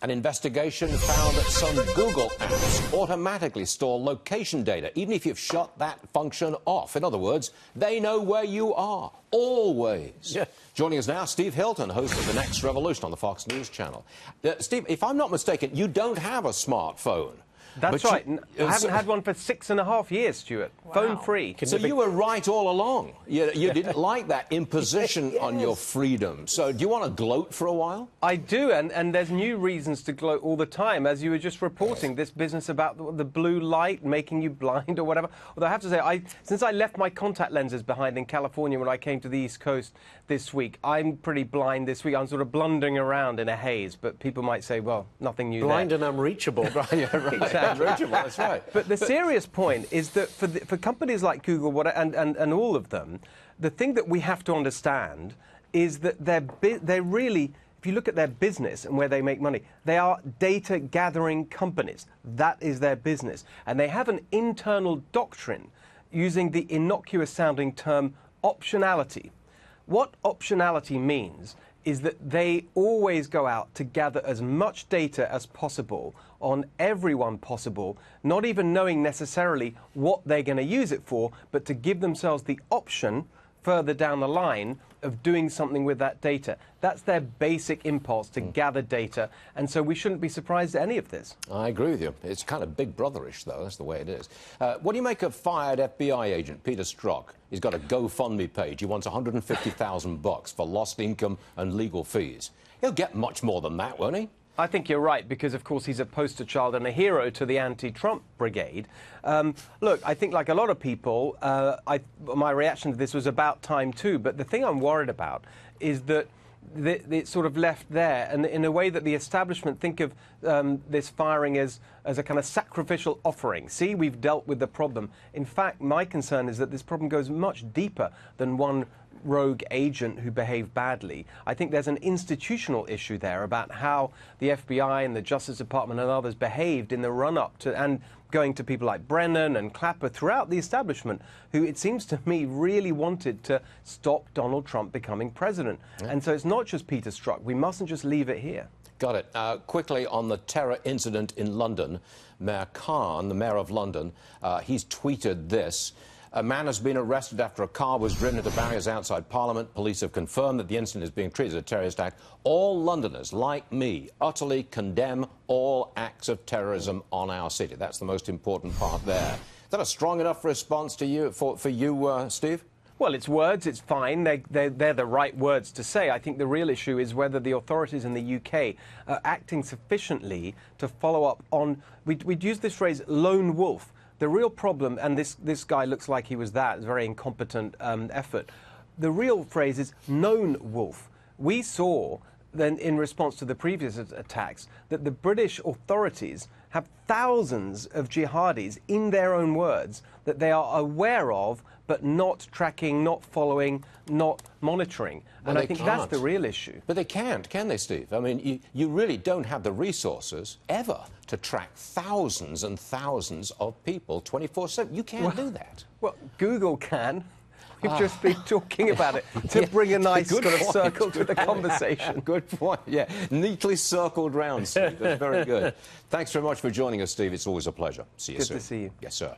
An investigation found that some Google apps automatically store location data, even if you've shut that function off. In other words, they know where you are, always. Yeah. Joining us now, Steve Hilton, host of The Next Revolution on the Fox News channel. Steve, if I'm not mistaken, you don't have a smartphone. That's right. I haven't had one for 6.5 years, Stuart. Wow. Phone free. So you were right all along. You didn't like that imposition yes. on your freedom. So do you want to gloat for a while? I do, and there's new reasons to gloat all the time, as you were just reporting, this business about the blue light making you blind or whatever. Although I have to say, since I left my contact lenses behind in California when I came to the East Coast this week, I'm pretty blind this week. I'm sort of blundering around in a haze, but people might say, well, nothing new blind there. and unreachable. Yeah, right. Unreachable, that's right. But the serious point is that for companies like Google and all of them, the thing that we have to understand is that they're really, if you look at their business and where they make money, they are data-gathering companies. That is their business. And they have an internal doctrine using the innocuous-sounding term optionality. What optionality means is that they always go out to gather as much data as possible on everyone possible, not even knowing necessarily what they're going to use it for, but to give themselves the option further down the line of doing something with that data. That's their basic impulse, to gather data, and so we shouldn't be surprised at any of this. I agree with you. It's kind of Big Brotherish, though. That's the way it is. What do you make of fired FBI agent Peter Strzok? He's got a GoFundMe page. He wants $150,000 for lost income and legal fees. He'll get much more than that, won't he? I think you're right, because, of course, he's a poster child and a hero to the anti-Trump brigade. Look, I think, like a lot of people, my reaction to this was about time, too. But the thing I'm worried about is that it's sort of left there, and in a way that the establishment think of this firing as a kind of sacrificial offering. See, we've dealt with the problem. In fact, my concern is that this problem goes much deeper than one rogue agent who behaved badly. I think there's an institutional issue there about how the FBI and the Justice Department and others behaved in the run-up to, and going to people like Brennan and Clapper throughout the establishment, who it seems to me really wanted to stop Donald Trump becoming president. Yeah. And so it's not just Peter Strzok. We mustn't just leave it here. Got it. Quickly on the terror incident in London, Mayor Khan, the mayor of London, he's tweeted this. A man has been arrested after a car was driven into barriers outside Parliament. Police have confirmed that the incident is being treated as a terrorist act. All Londoners, like me, utterly condemn all acts of terrorism on our city. That's the most important part there. Is that a strong enough response to you, for you, Steve? Well, it's words, it's fine. They're the right words to say. I think the real issue is whether the authorities in the UK are acting sufficiently to follow up on, we'd use this phrase, lone wolf. The real problem, and this guy looks like he was that, very incompetent effort. The real phrase is known wolf. We saw then, in response to the previous attacks, that the British authorities have thousands of jihadis, in their own words, that they are aware of, but not tracking, not following, not monitoring. And I think that's the real issue. But they can't, can they, Steve? I mean, you really don't have the resources, ever, to track thousands and thousands of people 24/7. You can't do that. Well, Google can. We've just been talking about it to bring a nice sort of circle to the conversation. Good point, yeah. Neatly circled round, Steve. That's very good. Thanks very much for joining us, Steve. It's always a pleasure. See you soon. Good to see you. Yes, sir.